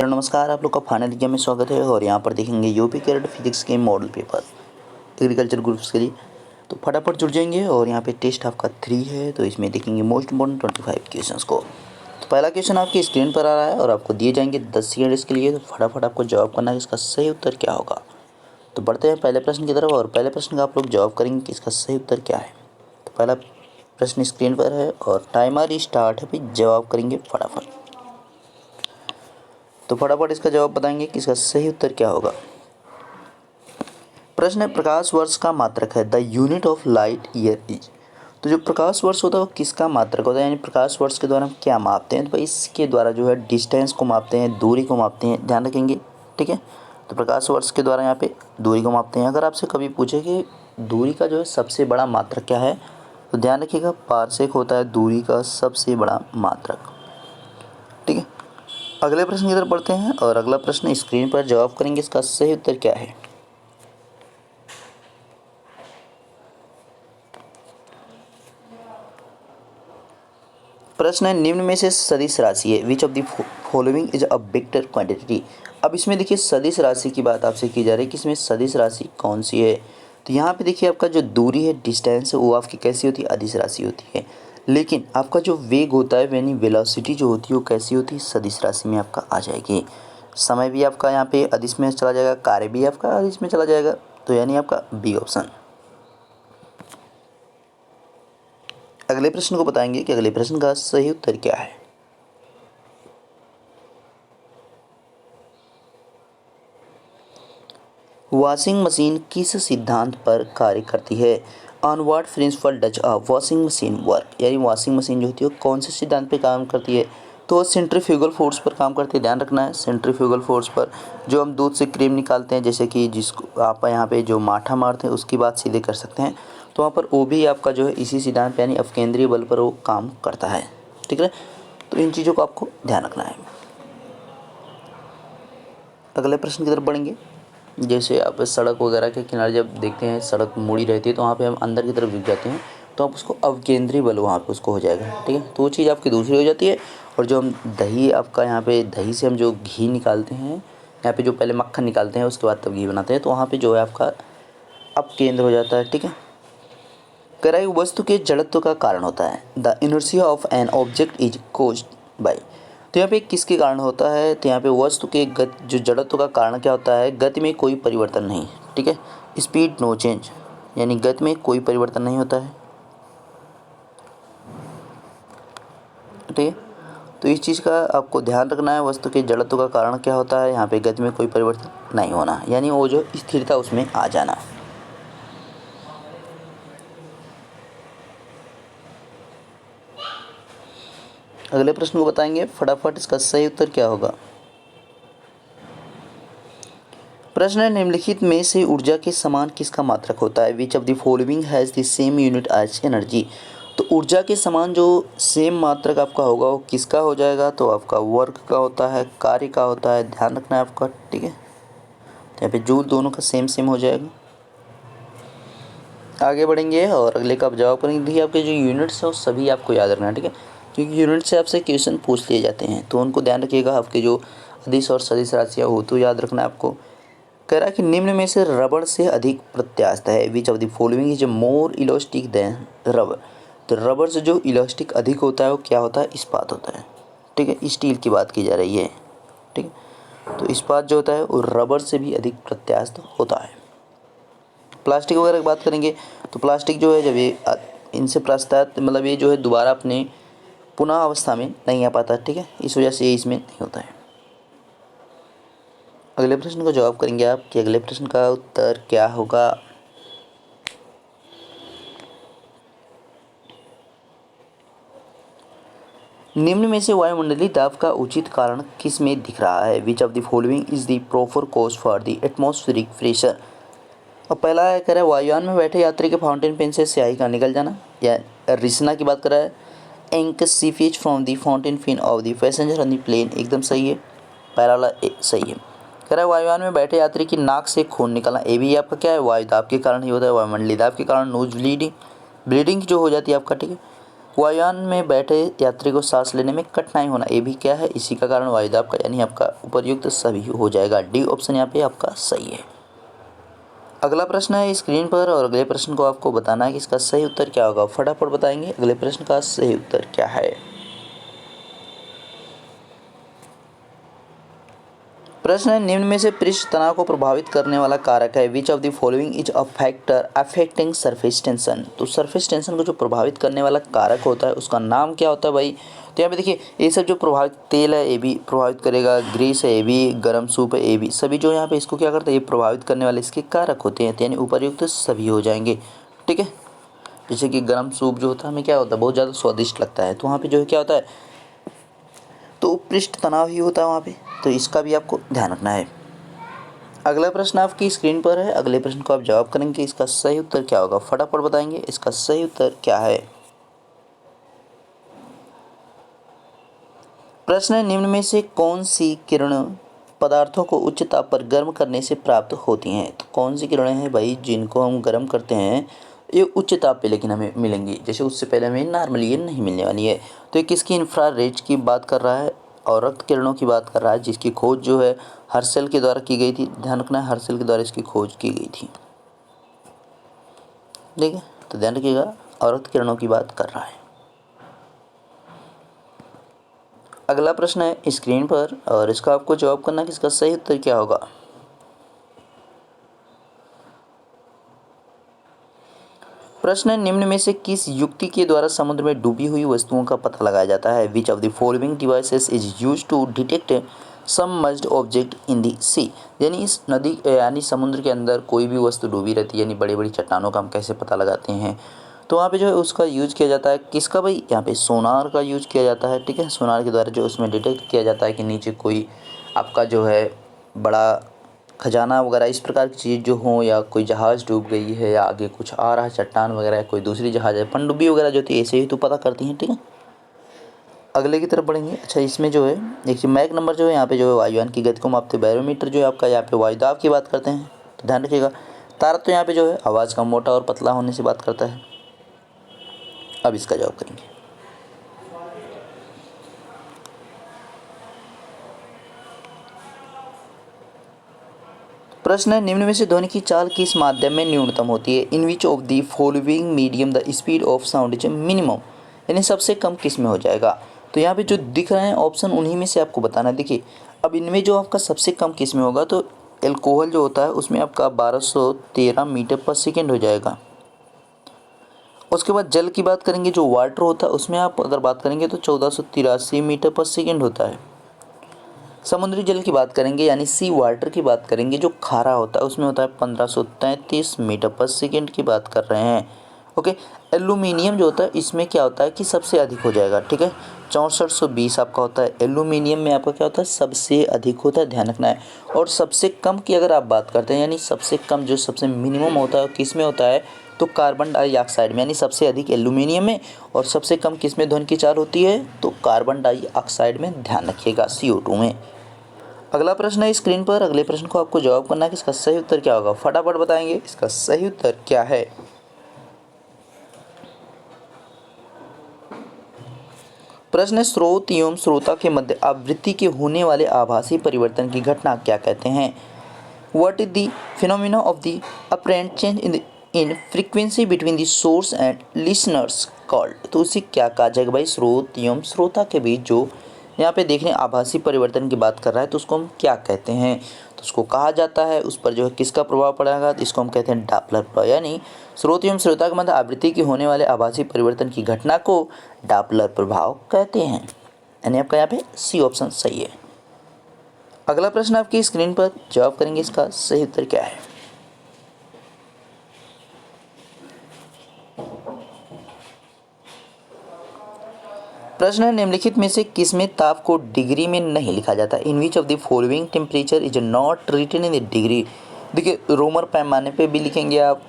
Hello नमस्कार, आप लोग का फाइनल एग्जाम में स्वागत है। और यहाँ पर देखेंगे यूपी कैडेट फिजिक्स के मॉडल पेपर एग्रीकल्चर ग्रुप्स के लिए। तो फटाफट जुड़ जाएंगे। और यहाँ पे टेस्ट आपका 3 है, तो इसमें देखेंगे मोस्ट इम्पोर्टेंट 25 क्वेश्चंस को। तो पहला क्वेश्चन आपकी स्क्रीन पर आ रहा है और आपको दिए जाएंगे 10 सेकेंड इसके लिए। तो फटाफट आपको जवाब करना है इसका सही उत्तर क्या होगा। तो बढ़ते हैं पहले प्रश्न की तरफ। और पहले प्रश्न का आप लोग जवाब करेंगे कि इसका सही उत्तर क्या है। तो पहला प्रश्न स्क्रीन पर है और टाइमर स्टार्ट है, फिर जवाब करेंगे फटाफट। तो फटाफट इसका जवाब बताएंगे कि इसका सही उत्तर क्या होगा। प्रश्न है, प्रकाश वर्ष का मात्रक है the unit of light year is. तो जो प्रकाश वर्ष होता है वो किसका मात्रक होता है, यानी प्रकाश वर्ष के द्वारा हम क्या मापते हैं। तो भाई इसके द्वारा जो है डिस्टेंस को मापते हैं, दूरी को मापते हैं, ध्यान रखेंगे। ठीक है, तो प्रकाश वर्ष के द्वारा यहाँ पे दूरी को मापते हैं। अगर आपसे कभी पूछे कि दूरी का जो है सबसे बड़ा मात्रक क्या है, तो ध्यान रखिएगा पारसेक होता है दूरी का सबसे बड़ा मात्रक। ठीक है, अगले प्रश्न की तरफ बढ़ते हैं और अगला प्रश्न स्क्रीन पर जवाब करेंगे इसका सही उत्तर क्या है। प्रश्न है, निम्न में से सदिश राशि है which of the following is a vector quantity. अब इसमें देखिए सदिश राशि की बात आपसे की जा रही है कि इसमें सदिश राशि कौन सी है। तो यहाँ पे देखिए आपका जो दूरी है, डिस्टेंस है, वो आपकी कैसी होती है, अदिश राशि होती है। लेकिन आपका जो वेग होता है यानी वेलोसिटी जो होती है वो कैसी होती है, सदिश राशि में आपका आ जाएगी। समय भी आपका यहाँ पे अदिश में चला जाएगा, कार्य भी आपका अदिश में चला जाएगा। तो यानी आपका बी ऑप्शन। अगले प्रश्न को बताएंगे कि अगले प्रश्न का सही उत्तर क्या है। वॉशिंग मशीन किस सिद्धांत पर कार्य करती है। On what principle does a washing machine work, यानी वॉशिंग मशीन जो होती है कौन से सिद्धांत पर काम करती है। तो सेंट्रीफ्यूगल फोर्स पर काम करती है, ध्यान रखना है। सेंट्रीफ्यूगल फोर्स पर जो हम दूध से क्रीम निकालते हैं, जैसे कि जिसको आप यहाँ पे जो माठा मारते हैं उसकी बात सीधे कर सकते हैं। तो वहाँ पर वो भी आपका जो है इसी सिद्धांत यानी अपकेंद्रीय बल पर वो काम करता है। ठीक है, तो इन चीज़ों को आपको ध्यान रखना है। अगले प्रश्न की तरफ बढ़ेंगे। जैसे आप सड़क वगैरह के किनारे जब देखते हैं सड़क मुड़ी रहती है, तो वहाँ पे हम अंदर की तरफ झुक जाते हैं, तो आप उसको अवकेंद्री बल वहाँ पे उसको हो जाएगा। ठीक है, तो वो चीज़ आपकी दूसरी हो जाती है। और जो हम दही आपका यहाँ पे दही से हम जो घी निकालते हैं, यहाँ पे जो पहले मक्खन निकालते हैं उसके बाद तब घी बनाते हैं, तो वहाँ पर जो है आपका अपकेंद्र हो जाता है। ठीक है, कराई वस्तु के जड़त्व का कारण होता है। The inertia of an object is caused by. तो यहाँ पे किसके कारण होता है, तो यहाँ पे वस्तु के गति जो जड़त्व का कारण क्या होता है, गति में कोई परिवर्तन नहीं। ठीक है, स्पीड नो चेंज, यानी गति में कोई परिवर्तन नहीं होता है। ठीक है, तो इस चीज़ का आपको ध्यान रखना है। वस्तु के जड़त्व का कारण क्या होता है, यहाँ पे गति में कोई परिवर्तन नहीं होना, यानी वो जो स्थिरता उसमें आ जाना। अगले प्रश्न को बताएंगे फटाफट, इसका सही उत्तर क्या होगा। प्रश्न है, निम्नलिखित में से ऊर्जा के समान किसका मात्रक होता है। Which of the following has the same unit as energy. तो ऊर्जा के समान जो सेम मात्रक आपका होगा वो किसका हो जाएगा, तो आपका वर्क का होता है, कार्य का होता है, ध्यान रखना है आपका। ठीक है, तो यहाँ पे जूल दोनों का सेम सेम हो जाएगा। आगे बढ़ेंगे और अगले का आप जवाब करेंगे। देखिए आपके जो यूनिट्स हैं वो सभी आपको याद रखना है। ठीक है, क्योंकि यूनिट से आपसे क्वेश्चन पूछ लिए जाते हैं, तो उनको ध्यान रखिएगा। आपके जो अदिश और सदिश राशियाँ हो तो याद रखना है आपको। कह रहा है कि निम्न में से रबड़ से अधिक प्रत्यास्थ है। Which of the following is more elastic than rubber. तो रबर से जो इलास्टिक अधिक होता है वो क्या होता है, इस्पात होता है। ठीक है, स्टील की बात की जा रही है। ठीक है, तो इस्पात जो होता है वो रबर से भी अधिक प्रत्यास्थ होता है। प्लास्टिक वगैरह की बात करेंगे तो प्लास्टिक जो है जब ये इनसे प्रत्यास्थ मतलब ये जो है दोबारा अपने पुनः अवस्था में नहीं आ पाता। ठीक है, इस वजह से ये इसमें नहीं होता है। अगले प्रश्न का जवाब करेंगे आप कि अगले प्रश्न का उत्तर क्या होगा। निम्न में से वायुमंडलीय दाब का उचित कारण किस में दिख रहा है। Which of the following is the proper cause for the atmospheric pressure. और पहला है कह रहा है वायुयान में बैठे यात्री के फाउंटेन पेन से स्याही का निकल जाना, या रिसना की बात कर रहा है। Ink seepage from the fountain pen of the passenger on the plane, एकदम सही है, पहला वाला सही है। कह रहा है वायुयान में बैठे यात्री की नाक से खून निकलना, ये भी आपका क्या है, वायु दाब के कारण ही होता है, वायुमंडलीय दाब के कारण नोज ब्लीडिंग जो हो जाती है आपका। ठीक है, वायुयान में बैठे यात्री को सांस लेने में कठिनाई होना, ये भी क्या है, इसी का कारण वायुदाब का, यानी आपका उपर्युक्त सभी हो जाएगा। डी ऑप्शन यहाँ पे आपका सही है। अगला प्रश्न है स्क्रीन पर और अगले प्रश्न को आपको बताना है कि इसका सही उत्तर क्या होगा। फटाफट बताएंगे अगले प्रश्न का सही उत्तर क्या है। प्रश्न है निम्न में से पृष्ठ तनाव को प्रभावित करने वाला कारक है। Which of the following is a factor affecting surface tension. तो सरफेस टेंशन को जो प्रभावित करने वाला कारक होता है उसका नाम क्या होता है भाई। तो यहाँ पे देखिए ये सब जो प्रभावित तेल है ये भी प्रभावित करेगा, ग्रीस है ये भी, गर्म सूप है ये भी, सभी जो यहाँ पे इसको क्या करते हैं, ये प्रभावित करने वाले इसके कारक होते हैं, यानी उपर्युक्त सभी हो जाएंगे। ठीक है, जैसे कि गर्म सूप जो होता है हमें क्या होता है, बहुत ज़्यादा स्वादिष्ट लगता है, तो वहाँ पे जो है क्या होता है, तो पृष्ठ तनाव ही होता है वहाँ पे, तो इसका भी आपको ध्यान रखना है। अगला प्रश्न आपकी स्क्रीन पर है, अगले प्रश्न को आप जवाब करेंगे, इसका सही उत्तर क्या होगा, फटाफट बताएंगे इसका सही उत्तर क्या है। प्रश्न है निम्न में से कौन सी किरण पदार्थों को उच्च ताप पर गर्म करने से प्राप्त होती हैं। तो कौन सी किरणें हैं भाई जिनको हम गर्म करते हैं, ये उच्च ताप पे लेकिन हमें मिलेंगी, जैसे उससे पहले हमें नॉर्मली ये नहीं मिलने वाली है। तो ये किसकी इंफ्रारेड की बात कर रहा है और रक्त किरणों की बात कर रहा है, जिसकी खोज जो है हर्सेल के द्वारा की गई थी। ध्यान रखना है हर्सेल के द्वारा इसकी खोज की गई थी। ठीक है, तो ध्यान रखिएगा और रक्त किरणों की बात कर रहा है। अगला प्रश्न है स्क्रीन पर और इसका आपको जवाब करना है कि इसका सही उत्तर क्या होगा। प्रश्न है निम्न में से किस युक्ति के द्वारा समुद्र में डूबी हुई वस्तुओं का पता लगाया जाता है। Which of the following devices is used to detect submerged object in the sea. यानी इस नदी यानी समुद्र के अंदर कोई भी वस्तु डूबी रहती है, यानी बड़ी बड़ी चट्टानों का हम कैसे पता लगाते हैं, तो वहाँ पे जो है उसका यूज किया जाता है किसका भाई, यहाँ पे सोनार का यूज किया जाता है। ठीक है, सोनार के द्वारा जो उसमें डिटेक्ट किया जाता है कि नीचे कोई आपका जो है बड़ा खजाना वगैरह इस प्रकार की चीज़ जो हो, या कोई जहाज़ डूब गई है या आगे कुछ आ रहा है चट्टान वगैरह, कोई दूसरी जहाज़ है, पनडुब्बी वगैरह जो थी ऐसे ही तो पता करती हैं। ठीक है, अगले की तरफ बढ़ेंगे। अच्छा, इसमें जो है देखिए मैक नंबर जो है यहाँ पे जो है वायुयान की गति को मापते बैरोमीटर जो है आपका, यहाँ पे वायुदाब की बात करते हैं, तो ध्यान रखिएगा। तारा तो यहाँ पे जो है आवाज़ का मोटा और पतला होने से बात करता है। अब इसका जवाब करेंगे। प्रश्न है निम्न में से ध्वनि की चाल किस माध्यम में न्यूनतम होती है। In which of the following medium the speed of sound is minimum, यानी सबसे कम किस में हो जाएगा। तो यहाँ पे जो दिख रहे हैं ऑप्शन उन्हीं में से आपको बताना है। देखिए अब इनमें जो आपका सबसे कम किस में होगा, तो एल्कोहल जो होता है उसमें आपका 1213 मीटर पर सेकेंड हो जाएगा। उसके बाद जल की बात करेंगे, जो वाटर होता है उसमें आप अगर बात करेंगे तो 1483 मीटर पर सेकेंड होता है। समुद्री जल की बात करेंगे यानी सी वाटर की बात करेंगे, जो खारा होता है उसमें होता है 1533 मीटर पर सेकेंड की बात कर रहे हैं। ओके, एल्यूमिनियम जो होता है इसमें क्या होता है कि सबसे अधिक हो जाएगा। ठीक है, 6420 आपका होता है। एल्यूमिनियम में आपका क्या होता है, सबसे अधिक होता है, ध्यान रखना है। और सबसे कम की अगर आप बात करते हैं, यानी सबसे कम जो सबसे मिनिमम होता है किस में होता है, तो कार्बन डाइऑक्साइड में, यानी सबसे अधिक एल्यूमिनियम में और सबसे कम किस में ध्वनि की चाल होती है, तो कार्बन डाइऑक्साइड में, ध्यान रखिएगा CO2 में। अगला प्रश्न है स्क्रीन पर, अगले प्रश्न को आपको जवाब करना है कि इसका सही उत्तर क्या होगा, फटाफट बताएंगे इसका सही उत्तर क्या है। प्रश्न है स्रोत एवं श्रोता के मध्य आवृत्ति के होने वाले आभासी परिवर्तन की घटना क्या कहते हैं। What is the phenomena of the apparent change in frequency between the source and listeners called. तो उसे क्या कहा जाएगा भाई, स्रोत एवं श्रोता के बीच जो यहाँ पे देखने आभासी परिवर्तन की बात कर रहा है तो उसको हम क्या कहते हैं, तो उसको कहा जाता है, उस पर जो है किसका प्रभाव पड़ेगा, तो इसको हम कहते हैं डापलर प्रभाव। यानी स्रोत एवं श्रोता के मध्य आवृत्ति की होने वाले आभासी परिवर्तन की घटना को डापलर प्रभाव कहते हैं, यानी आपका यहाँ पे सी ऑप्शन सही है। अगला प्रश्न आपकी स्क्रीन पर, जवाब करेंगे इसका सही उत्तर क्या है। प्रश्न है निम्नलिखित में से किसमें ताप को डिग्री में नहीं लिखा जाता। In which of the following temperature is not written in the degree. देखिए रोमर पैमाने पे भी लिखेंगे आप,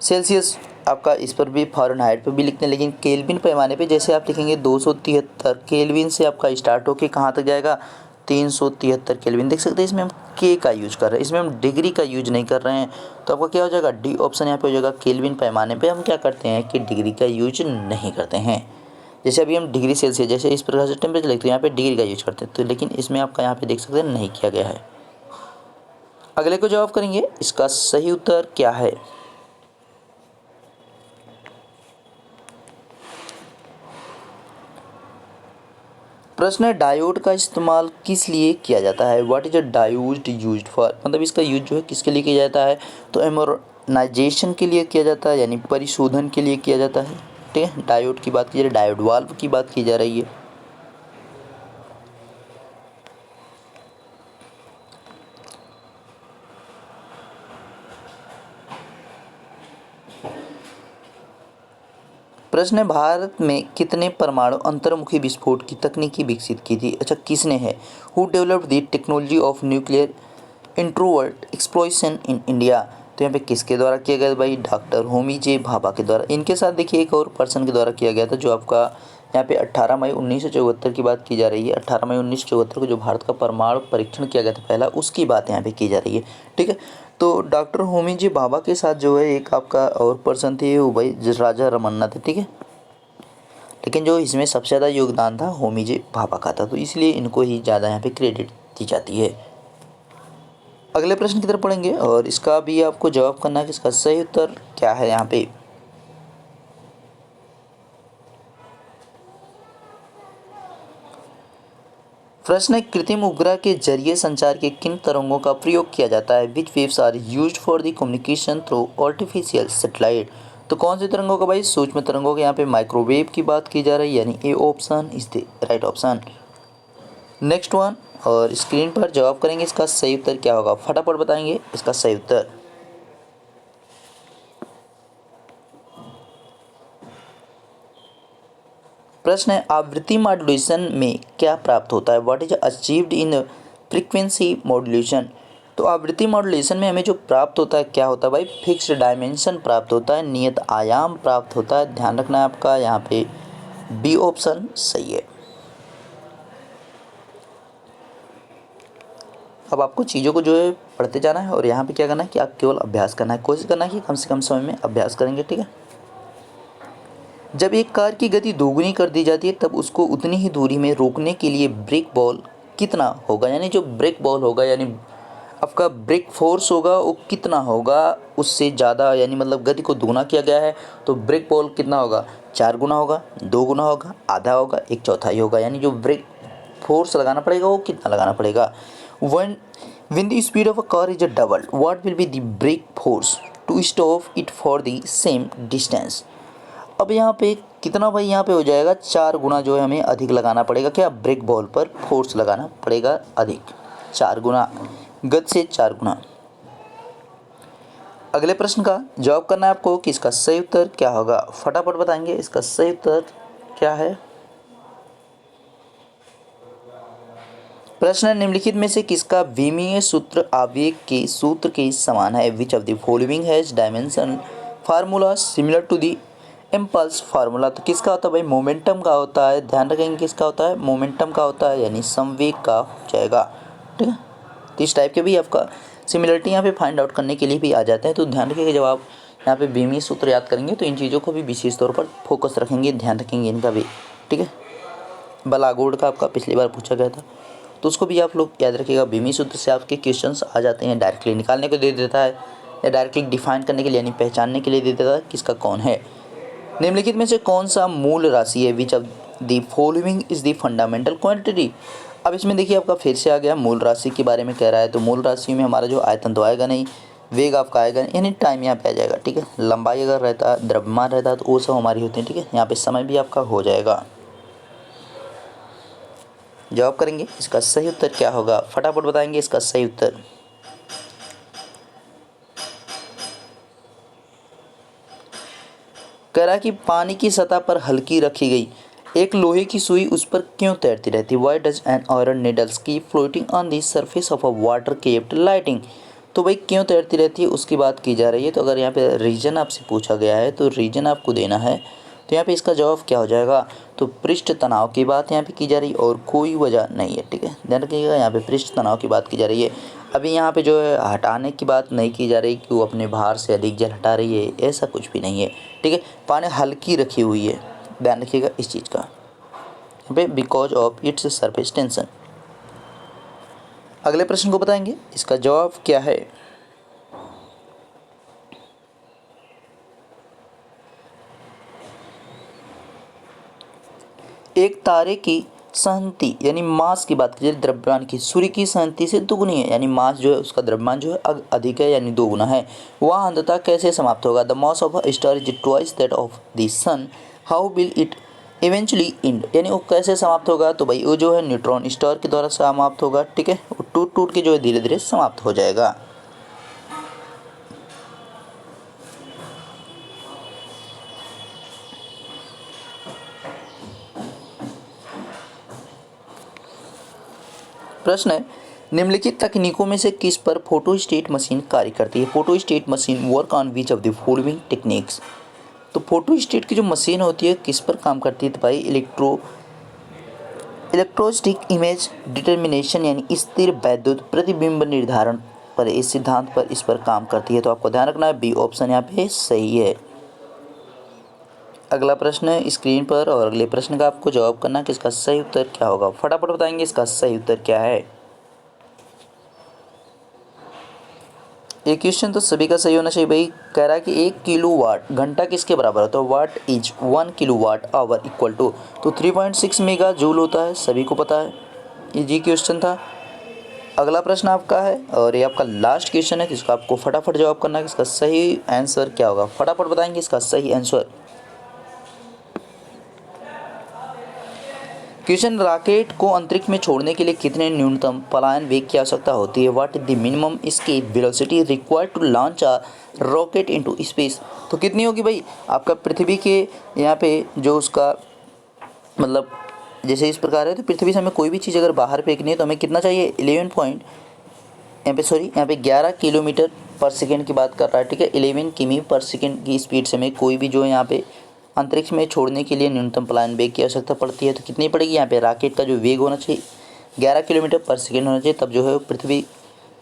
सेल्सियस आपका इस पर भी, फ़ारेनहाइट पे भी लिखते हैं, लेकिन केल्विन पैमाने पे जैसे आप लिखेंगे 273 केल्विन से आपका स्टार्ट होकर कहाँ तक जाएगा, 373 केल्विन। देख सकते हैं इसमें हम के का यूज कर रहे हैं, इसमें हम डिग्री का यूज नहीं कर रहे हैं, तो आपका क्या हो जाएगा, डी ऑप्शन यहाँ पे हो जाएगा। केल्विन पैमाने पे हम क्या करते हैं कि डिग्री का यूज नहीं करते हैं। जैसे अभी हम डिग्री सेल्सियस जैसे इस प्रकार से टेम्परेचर लिखते हैं, यहाँ पे डिग्री का यूज करते हैं, तो लेकिन इसमें आपका यहाँ पे देख सकते हैं नहीं किया गया है। अगले को जवाब करेंगे, इसका सही उत्तर क्या है? प्रश्न है, डायोड का इस्तेमाल किस लिए किया जाता है? What is a diode used for? मतलब इसका यूज जो है किसके लिए किया जाता है? तो एमोनाइजेशन के लिए किया जाता है, यानी परिशोधन के लिए किया जाता है। ठीक है, डायोड की बात की जा रही है, डायोड वाल्व की बात की जा रही है। प्रश्न है, भारत में कितने परमाणु अंतर्मुखी विस्फोट की तकनीकी विकसित की थी? अच्छा, किसने है? Who developed the technology of nuclear introvert explosion in India? तो यहाँ पे किसके द्वारा किया गया भाई? डॉक्टर होमी जे भाभा के द्वारा। इनके साथ देखिए एक और पर्सन के द्वारा किया गया था, जो आपका यहाँ पे 18 मई 1974 की बात की जा रही है। 18 मई 1974 को जो भारत का परमाणु परीक्षण किया गया था पहला, उसकी बात यहाँ पे की जा रही है। ठीक है, तो डॉक्टर होमी जी भाभा के साथ जो है एक आपका और पर्सन थे, वो भाई राजा रमन्ना थे। ठीक है, लेकिन जो इसमें सबसे ज़्यादा योगदान था होमी जी भाभा का था, तो इसलिए इनको ही ज़्यादा यहाँ पे क्रेडिट दी जाती है। अगले प्रश्न की तरफ पढ़ेंगे और इसका भी आपको जवाब करना है कि इसका सही उत्तर क्या है। यहाँ पे प्रश्न है, कृत्रिम उपग्रह के जरिए संचार के किन तरंगों का प्रयोग किया जाता है? Which waves are used for the communication through artificial satellite? तो कौन सी तरंगों का भाई? सूक्ष्म तरंगों के। यहाँ पे माइक्रोवेव की बात की जा रही है, यानी A option is the right option. Next one, और स्क्रीन पर जवाब करेंगे, इसका सही उत्तर क्या होगा? फटाफट बताएंगे इसका सही उत्तर। प्रश्न है, आवृत्ति मॉड्यूलेशन में क्या प्राप्त होता है? What is achieved in frequency modulation? तो आवृत्ति मॉड्यूलेशन में हमें जो प्राप्त होता है क्या होता है भाई? फिक्स्ड डायमेंशन प्राप्त होता है, नियत आयाम प्राप्त होता है। ध्यान रखना है आपका, यहाँ पे बी ऑप्शन सही है। अब आपको चीज़ों को जो है पढ़ते जाना है और यहाँ पे क्या करना है कि आप केवल अभ्यास करना है, कोशिश करना है कि कम से कम समय में अभ्यास करेंगे। ठीक है, जब एक कार की गति दोगुनी कर दी जाती है तब उसको उतनी ही दूरी में रोकने के लिए ब्रेक बॉल कितना होगा? यानी जो ब्रेक बॉल होगा, यानी आपका ब्रेक फोर्स होगा, वो कितना होगा? उससे ज़्यादा, यानी मतलब गति को दोगुना किया गया है तो ब्रेक बॉल कितना होगा? 4 गुना होगा, 2 गुना होगा, आधा होगा, 1/4 होगा। यानी जो ब्रेक फोर्स लगाना पड़ेगा वो कितना लगाना पड़ेगा? when the speed of a car is doubled, what will be the brake force to stop it for the same distance? अब यहाँ पे कितना भाई? यहाँ पे हो जाएगा 4 गुना जो है हमें अधिक लगाना पड़ेगा। क्या? ब्रेक बॉल पर फोर्स लगाना पड़ेगा अधिक, 4 गुना, गति से 4 गुना। अगले प्रश्न का जवाब करना है आपको कि इसका सही उत्तर क्या होगा। फटाफट बताएंगे इसका सही उत्तर क्या है। प्रश्न, निम्नलिखित में से किसका विमीय सूत्र आवेग के सूत्र के समान है? Which of the following has dimension formula similar to the impulse formula? तो किसका होता है भाई? मोमेंटम का होता है। ध्यान रखेंगे किसका होता है? मोमेंटम का होता है, यानी संवेग का हो जाएगा। ठीक है, तो इस टाइप के भी आपका सिमिलरिटी यहाँ पे फाइंड आउट करने के लिए भी आ जाते हैं। तो ध्यान रखिएगा, जब आप यहाँ पे विमीय सूत्र याद करेंगे तो इन चीज़ों को भी विशेष तौर पर फोकस रखेंगे, ध्यान रखेंगे इनका भी। ठीक है, बलागोड़ का आपका पिछली बार पूछा गया था, तो उसको भी आप लोग याद रखिएगा। विमीय सूत्र से आपके क्वेश्चंस आ जाते हैं, डायरेक्टली निकालने को दे देता है या डायरेक्टली डिफाइन करने के लिए, यानी पहचानने के लिए दे देता है किसका कौन है। निम्नलिखित में से कौन सा मूल राशि है? Which of the following is the fundamental quantity? अब इसमें देखिए आपका फिर से आ गया, मूल राशि के बारे में कह रहा है, तो मूल राशि में हमारा जो आयतन तो आएगा नहीं, वेग आपका आएगा नहीं, यानी टाइम यहाँ पे आ जाएगा। ठीक है, लंबाई अगर रहता, द्रव्यमान रहता तो वो सब हमारी होती है। ठीक है, यहाँ पे समय भी आपका हो जाएगा। जवाब करेंगे इसका सही उत्तर क्या होगा? फटाफट बताएंगे इसका सही उत्तर। कह रहा कि पानी की सतह पर हल्की रखी गई एक लोहे की सुई उस पर क्यों तैरती रहती? Why does an iron needle keep floating on the surface of a water kept lighting? तो भाई क्यों तैरती रहती है उसकी बात की जा रही है। तो अगर यहाँ पे रीजन आपसे पूछा गया है तो रीजन आपको देना है, तो यहाँ पे इसका जवाब क्या हो जाएगा? तो पृष्ठ तनाव की बात यहाँ पे की जा रही है और कोई वजह नहीं है। ठीक है, ध्यान रखिएगा, यहाँ पे पृष्ठ तनाव की बात की जा रही है। अभी यहाँ पे जो है हटाने की बात नहीं की जा रही कि वो अपने भार से अधिक जल हटा रही है, ऐसा कुछ भी नहीं है। ठीक है, पानी हल्की रखी हुई है, ध्यान रखिएगा इस चीज़ का। यहाँ पे because of its surface tension. अगले प्रश्न को बताएंगे, इसका जवाब क्या है। एक तारे की सहनती यानी मास की बात कीजिए द्रव्यमान की, सूर्य की सहनती से दुगुनी है, यानी मास जो है उसका द्रव्यमान जो है अधिक है यानी दोगुना है। वह अंततः कैसे समाप्त होगा। The mass of a star is twice that of the sun, how will it eventually end, यानी वो कैसे समाप्त होगा। तो भाई वो जो है न्यूट्रॉन स्टार के द्वारा समाप्त होगा, ठीक है, वो टूट टूट के जो है धीरे धीरे समाप्त हो जाएगा। प्रश्न है, निम्नलिखित तकनीकों में से किस पर फोटोस्टेट मशीन कार्य करती है। Photostat machine work on which of the following techniques. तो फोटोस्टेट की जो मशीन होती है किस पर काम करती है। तो भाई इलेक्ट्रोस्टिक इमेज डिटर्मिनेशन यानी स्थिर वैद्युत प्रतिबिंब निर्धारण पर, इस सिद्धांत पर इस पर काम करती है। तो आपको ध्यान रखना है बी ऑप्शन यहाँ पे सही है। अगला प्रश्न है स्क्रीन पर और अगले प्रश्न का आपको जवाब करना है कि इसका सही उत्तर क्या होगा। फटाफट बताएंगे इसका सही उत्तर क्या है। ये क्वेश्चन तो सभी का सही होना चाहिए भाई। कह रहा है कि 1 किलोवाट घंटा किसके बराबर है। तो what is 1 kilowatt hour equal to, तो 3.6 मेगा जूल होता है, सभी को पता है। ये जी क्वेश्चन था। अगला प्रश्न आपका है और ये आपका लास्ट क्वेश्चन है, जिसका आपको फटाफट जवाब करना है कि इसका सही आंसर क्या होगा। फटाफट बताएंगे इसका सही आंसर। क्वेश्चन, रॉकेट को अंतरिक्ष में छोड़ने के लिए कितने न्यूनतम पलायन वेग की आवश्यकता होती है। What is the minimum escape velocity required to launch a rocket into space. तो कितनी होगी भाई आपका पृथ्वी के यहाँ पे जो उसका मतलब जैसे इस प्रकार है। तो पृथ्वी से हमें कोई भी चीज़ अगर बाहर फेंकनी है तो हमें कितना चाहिए 11 किलोमीटर पर सेकेंड की बात कर रहा है, ठीक है। 11 किमी पर सेकेंड की स्पीड से हमें कोई भी जो है यहाँ पे अंतरिक्ष में छोड़ने के लिए न्यूनतम पलायन वेग की आवश्यकता पड़ती है। तो कितनी पड़ेगी यहाँ पे रॉकेट का जो वेग होना चाहिए 11 किलोमीटर पर सेकेंड होना चाहिए, तब जो है पृथ्वी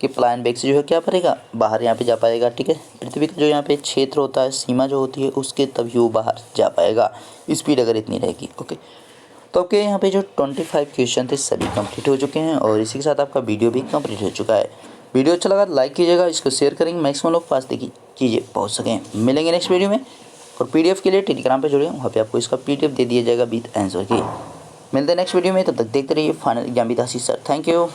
के पलायन वेग से जो है क्या करेगा बाहर यहाँ पे जा पाएगा, ठीक है। पृथ्वी का जो यहाँ पे क्षेत्र होता है सीमा जो होती है उसके तभी वो बाहर जा पाएगा, स्पीड अगर इतनी रहेगी। ओके, तो आपके यहाँ पे जो 25 क्वेश्चन थे सभी कंप्लीट हो चुके हैं और इसी के साथ आपका वीडियो भी कंप्लीट हो चुका है। वीडियो अच्छा लगा लाइक कीजिएगा, इसको शेयर करेंगे, मैक्सिमम लोग पास देखिए चीज़ें पहुँच सकें। मिलेंगे नेक्स्ट वीडियो में। और पीडीएफ के लिए टेलीग्राम पे जुड़े, वहाँ पे आपको इसका पीडीएफ दे दिया जाएगा विद आंसर की। मिलते हैं नेक्स्ट वीडियो में, तब तक देखते रहिए final exam with Ashish sir. Thank you.